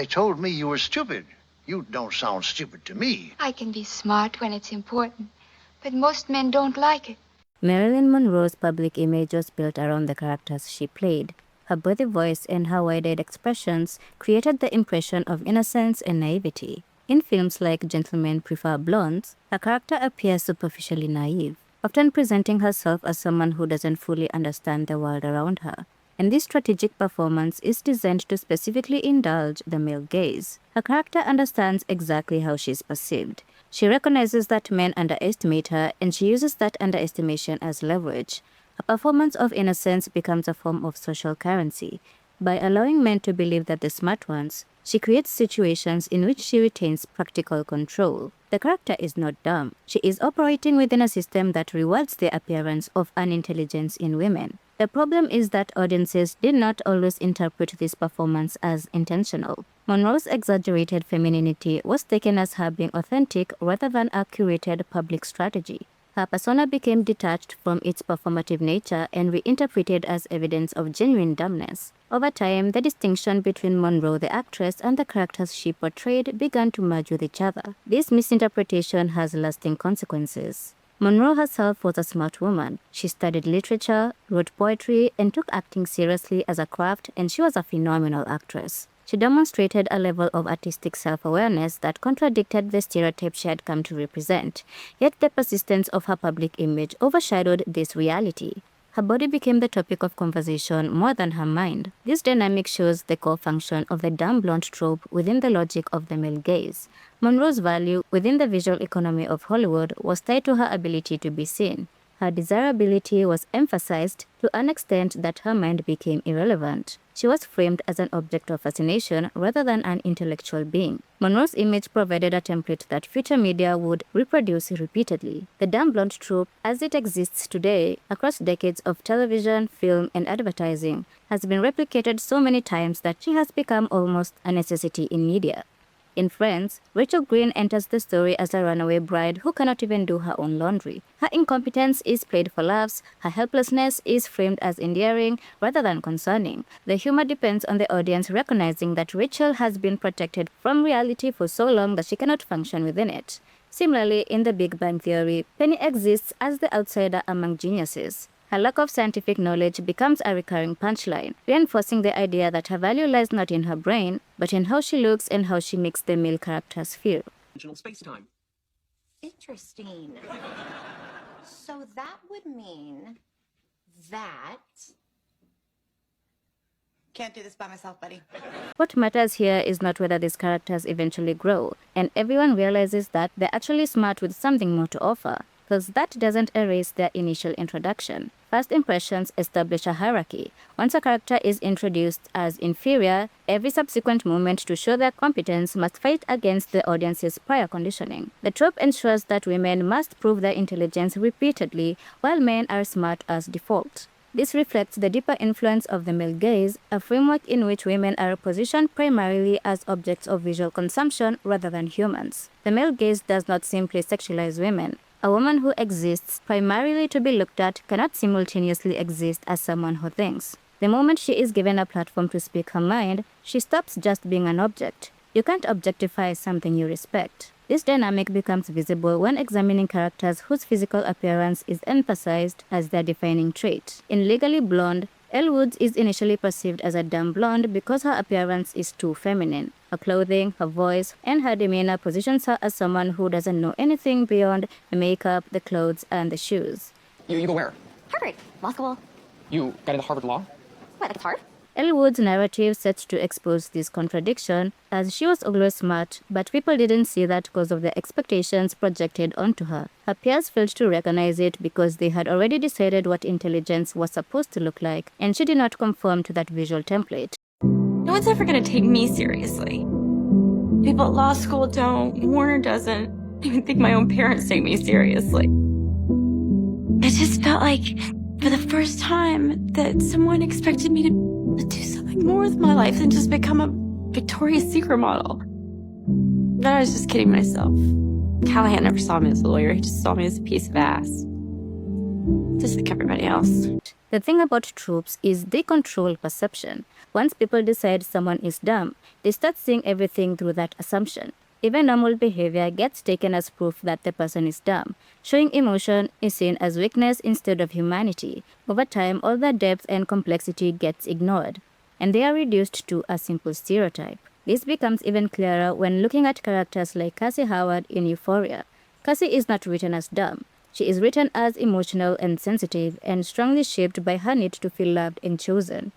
They told me you were stupid. You don't sound stupid to me. I can be smart when it's important, but most men don't like it. Marilyn Monroe's public image was built around the characters she played. Her breathy voice and her wide-eyed expressions created the impression of innocence and naivety. In films like Gentlemen Prefer Blondes, her character appears superficially naive, often presenting herself as someone who doesn't fully understand the world around her. And this strategic performance is designed to specifically indulge the male gaze. Her character understands exactly how she is perceived. She recognizes that men underestimate her, and she uses that underestimation as leverage. A performance of innocence becomes a form of social currency. By allowing men to believe that they're smart ones, she creates situations in which she retains practical control. The character is not dumb. She is operating within a system that rewards the appearance of unintelligence in women. The problem is that audiences did not always interpret this performance as intentional. Monroe's exaggerated femininity was taken as her being authentic rather than a curated public strategy. Her persona became detached from its performative nature and reinterpreted as evidence of genuine dumbness. Over time, the distinction between Monroe the actress and the characters she portrayed began to merge with each other. This misinterpretation has lasting consequences. Monroe herself was a smart woman. She studied literature, wrote poetry, and took acting seriously as a craft, and she was a phenomenal actress. She demonstrated a level of artistic self-awareness that contradicted the stereotypes she had come to represent. Yet the persistence of her public image overshadowed this reality. Her body became the topic of conversation more than her mind. This dynamic shows the core function of the dumb blonde trope within the logic of the male gaze. Monroe's value within the visual economy of Hollywood was tied to her ability to be seen. Her desirability was emphasized to an extent that her mind became irrelevant. She was framed as an object of fascination rather than an intellectual being. Monroe's image provided a template that future media would reproduce repeatedly. The dumb blonde trope, as it exists today across decades of television, film, and advertising, has been replicated so many times that she has become almost a necessity in media. In Friends, Rachel Green enters the story as a runaway bride who cannot even do her own laundry. Her incompetence is played for laughs, her helplessness is framed as endearing rather than concerning. The humor depends on the audience recognizing that Rachel has been protected from reality for so long that she cannot function within it. Similarly, in The Big Bang Theory, Penny exists as the outsider among geniuses. Her lack of scientific knowledge becomes a recurring punchline, reinforcing the idea that her value lies not in her brain, but in how she looks and how she makes the male characters feel. Space-time. Interesting. So that would mean that... Can't do this by myself, buddy. What matters here is not whether these characters eventually grow, and everyone realizes that they're actually smart with something more to offer, because that doesn't erase their initial introduction. First impressions establish a hierarchy. Once a character is introduced as inferior, every subsequent movement to show their competence must fight against the audience's prior conditioning. The trope ensures that women must prove their intelligence repeatedly, while men are smart as default. This reflects the deeper influence of the male gaze, a framework in which women are positioned primarily as objects of visual consumption rather than humans. The male gaze does not simply sexualize women. A woman who exists primarily to be looked at cannot simultaneously exist as someone who thinks. The moment she is given a platform to speak her mind, she stops just being an object. You can't objectify something you respect. This dynamic becomes visible when examining characters whose physical appearance is emphasized as their defining trait. In Legally Blonde, Elle Woods is initially perceived as a dumb blonde because her appearance is too feminine. Her clothing, her voice, and her demeanor positions her as someone who doesn't know anything beyond the makeup, the clothes, and the shoes. You go where? Harvard. Law school. You got into Harvard Law? What, like it's hard? Elle Woods' narrative sets to expose this contradiction, as she was always smart, but people didn't see that because of the expectations projected onto her. Her peers failed to recognize it because they had already decided what intelligence was supposed to look like, and she did not conform to that visual template. No one's ever gonna take me seriously. People at law school don't, Warner doesn't. I even think my own parents take me seriously. It just felt like, for the first time, that someone expected me to do something more with my life than just become a Victoria's Secret model. But I was just kidding myself. Callahan never saw me as a lawyer, he just saw me as a piece of ass. Just like everybody else. The thing about tropes is they control perception. Once people decide someone is dumb, they start seeing everything through that assumption. Even normal behavior gets taken as proof that the person is dumb. Showing emotion is seen as weakness instead of humanity. Over time, all the depth and complexity gets ignored, and they are reduced to a simple stereotype. This becomes even clearer when looking at characters like Cassie Howard in Euphoria. Cassie is not written as dumb. She is written as emotional and sensitive and strongly shaped by her need to feel loved and chosen.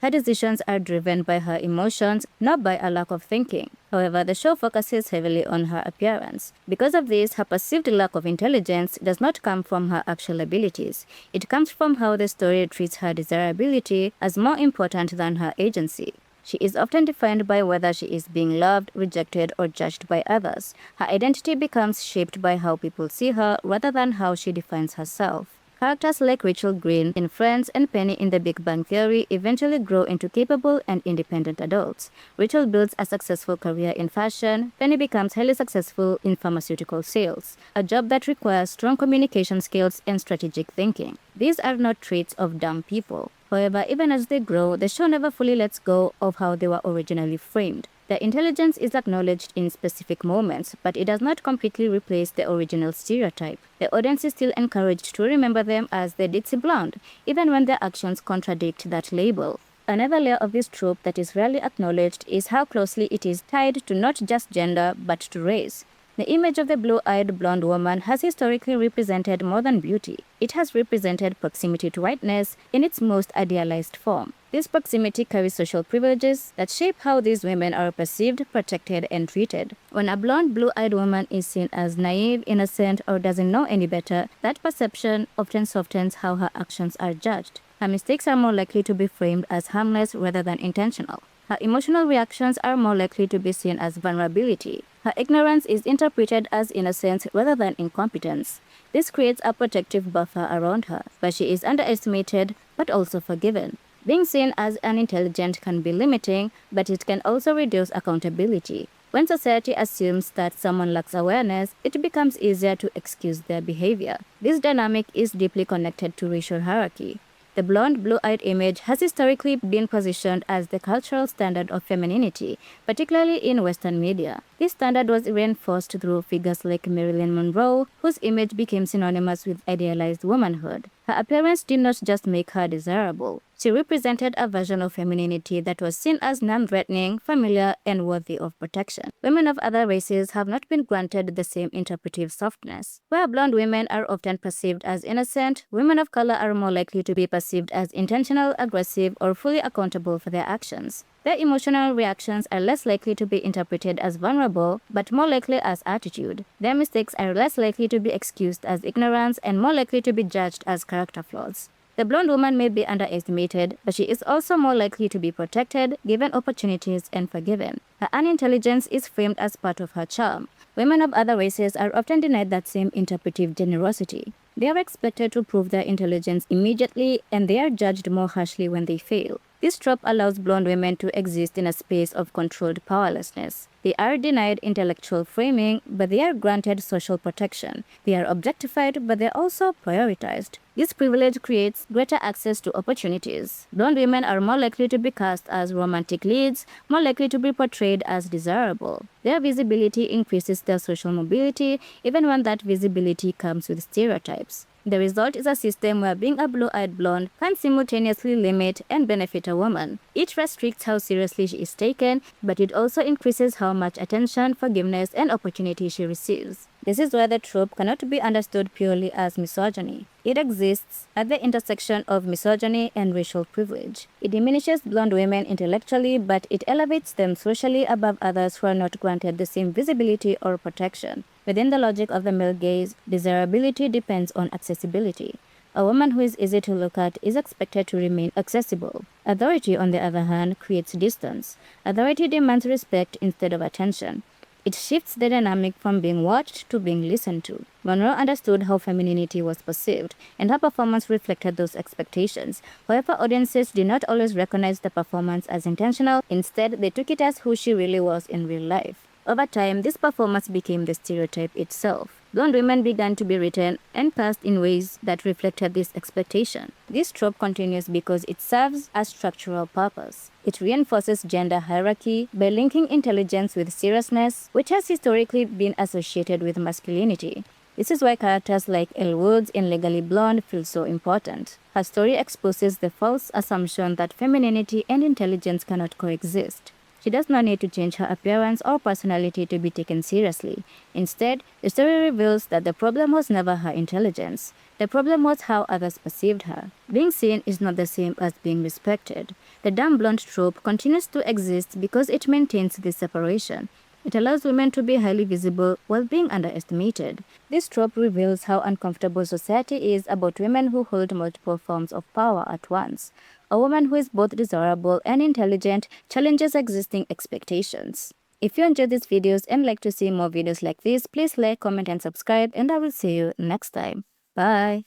Her decisions are driven by her emotions, not by a lack of thinking. However, the show focuses heavily on her appearance. Because of this, her perceived lack of intelligence does not come from her actual abilities. It comes from how the story treats her desirability as more important than her agency. She is often defined by whether she is being loved, rejected, or judged by others. Her identity becomes shaped by how people see her rather than how she defines herself. Characters like Rachel Green in Friends and Penny in The Big Bang Theory eventually grow into capable and independent adults. Rachel builds a successful career in fashion. Penny becomes highly successful in pharmaceutical sales, a job that requires strong communication skills and strategic thinking. These are not traits of dumb people. However, even as they grow, the show never fully lets go of how they were originally framed. Their intelligence is acknowledged in specific moments, but it does not completely replace the original stereotype. The audience is still encouraged to remember them as the ditzy blonde, even when their actions contradict that label. Another layer of this trope that is rarely acknowledged is how closely it is tied to not just gender, but to race. The image of the blue-eyed blonde woman has historically represented more than beauty. It has represented proximity to whiteness in its most idealized form. This proximity carries social privileges that shape how these women are perceived, protected, and treated. When a blonde, blue-eyed woman is seen as naive, innocent, or doesn't know any better, that perception often softens how her actions are judged. Her mistakes are more likely to be framed as harmless rather than intentional. Her emotional reactions are more likely to be seen as vulnerability. Her ignorance is interpreted as innocence rather than incompetence. This creates a protective buffer around her, where she is underestimated but also forgiven. Being seen as unintelligent can be limiting, but it can also reduce accountability. When society assumes that someone lacks awareness, it becomes easier to excuse their behavior. This dynamic is deeply connected to racial hierarchy. The blonde, blue-eyed image has historically been positioned as the cultural standard of femininity, particularly in Western media. This standard was reinforced through figures like Marilyn Monroe, whose image became synonymous with idealized womanhood. Her appearance did not just make her desirable. She represented a version of femininity that was seen as non-threatening, familiar, and worthy of protection. Women of other races have not been granted the same interpretive softness. Where blonde women are often perceived as innocent, women of color are more likely to be perceived as intentional, aggressive, or fully accountable for their actions. Their emotional reactions are less likely to be interpreted as vulnerable, but more likely as attitude. Their mistakes are less likely to be excused as ignorance and more likely to be judged as character flaws. The blonde woman may be underestimated, but she is also more likely to be protected, given opportunities, and forgiven. Her unintelligence is framed as part of her charm. Women of other races are often denied that same interpretive generosity. They are expected to prove their intelligence immediately, and they are judged more harshly when they fail. This trope allows blonde women to exist in a space of controlled powerlessness. They are denied intellectual framing, but they are granted social protection. They are objectified, but they are also prioritized. This privilege creates greater access to opportunities. Blonde women are more likely to be cast as romantic leads, more likely to be portrayed as desirable. Their visibility increases their social mobility, even when that visibility comes with stereotypes. The result is a system where being a blue-eyed blonde can simultaneously limit and benefit a woman. It restricts how seriously she is taken, but it also increases how much attention, forgiveness, and opportunity she receives. This is where the trope cannot be understood purely as misogyny. It exists at the intersection of misogyny and racial privilege. It diminishes blonde women intellectually, but it elevates them socially above others who are not granted the same visibility or protection. Within the logic of the male gaze, desirability depends on accessibility. A woman who is easy to look at is expected to remain accessible. Authority, on the other hand, creates distance. Authority demands respect instead of attention. It shifts the dynamic from being watched to being listened to. Monroe understood how femininity was perceived, and her performance reflected those expectations. However, audiences did not always recognize the performance as intentional. Instead, they took it as who she really was in real life. Over time, this performance became the stereotype itself. blonde women began to be written and cast in ways that reflected this expectation. This trope continues because it serves a structural purpose. It reinforces gender hierarchy by linking intelligence with seriousness, which has historically been associated with masculinity. This is why characters like Elle Woods in Legally Blonde feel so important. Her story exposes the false assumption that femininity and intelligence cannot coexist. She does not need to change her appearance or personality to be taken seriously. Instead, the story reveals that the problem was never her intelligence. The problem was how others perceived her. Being seen is not the same as being respected. The dumb blonde trope continues to exist because it maintains this separation. It allows women to be highly visible while being underestimated. This trope reveals how uncomfortable society is about women who hold multiple forms of power at once. A woman who is both desirable and intelligent challenges existing expectations. If you enjoyed these videos and like to see more videos like this, please like, comment, and subscribe, and I will see you next time. Bye!